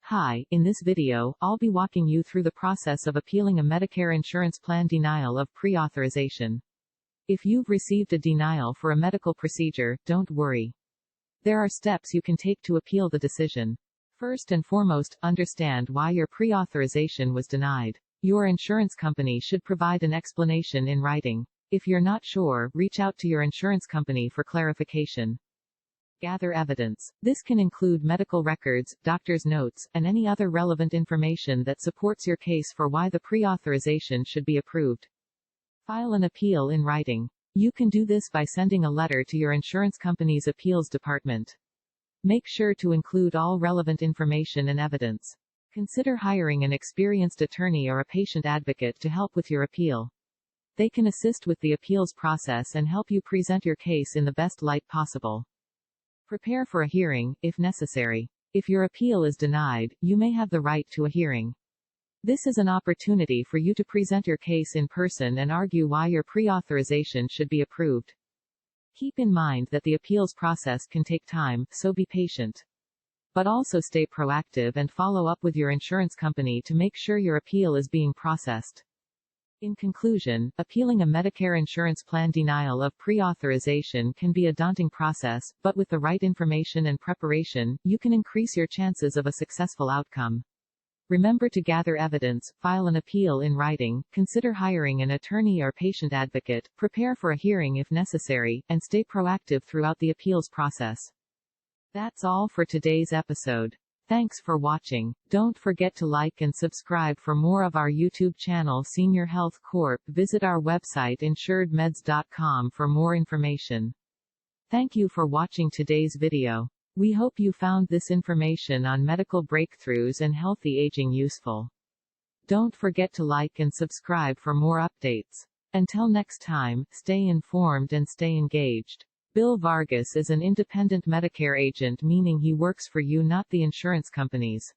Hi, in this video, I'll be walking you through the process of appealing a Medicare insurance plan denial of pre-authorization. If you've received a denial for a medical procedure, don't worry. There are steps you can take to appeal the decision. First and foremost, understand why your pre-authorization was denied. Your insurance company should provide an explanation in writing. If you're not sure, reach out to your insurance company for clarification. Gather evidence. This can include medical records, doctor's notes, and any other relevant information that supports your case for why the pre-authorization should be approved. File an appeal in writing. You can do this by sending a letter to your insurance company's appeals department. Make sure to include all relevant information and evidence. Consider hiring an experienced attorney or a patient advocate to help with your appeal. They can assist with the appeals process and help you present your case in the best light possible. Prepare for a hearing, if necessary. If your appeal is denied, you may have the right to a hearing. This is an opportunity for you to present your case in person and argue why your pre-authorization should be approved. Keep in mind that the appeals process can take time, so be patient. But also stay proactive and follow up with your insurance company to make sure your appeal is being processed. In conclusion, appealing a Medicare insurance plan denial of pre-authorization can be a daunting process, but with the right information and preparation, you can increase your chances of a successful outcome. Remember to gather evidence, file an appeal in writing, consider hiring an attorney or patient advocate, prepare for a hearing if necessary, and stay proactive throughout the appeals process. That's all for today's episode. Thanks for watching. Don't forget to like and subscribe for more of our YouTube channel Senior Health Corp. Visit our website insuredmeds.com for more information. Thank you for watching today's video. We hope you found this information on medical breakthroughs and healthy aging useful. Don't forget to like and subscribe for more updates. Until next time, stay informed and stay engaged. Bill Vargas is an independent Medicare agent, meaning he works for you, not the insurance companies.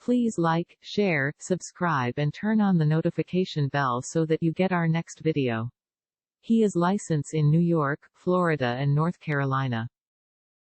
Please like, share, subscribe and turn on the notification bell so that you get our next video. He is licensed in New York, Florida and North Carolina.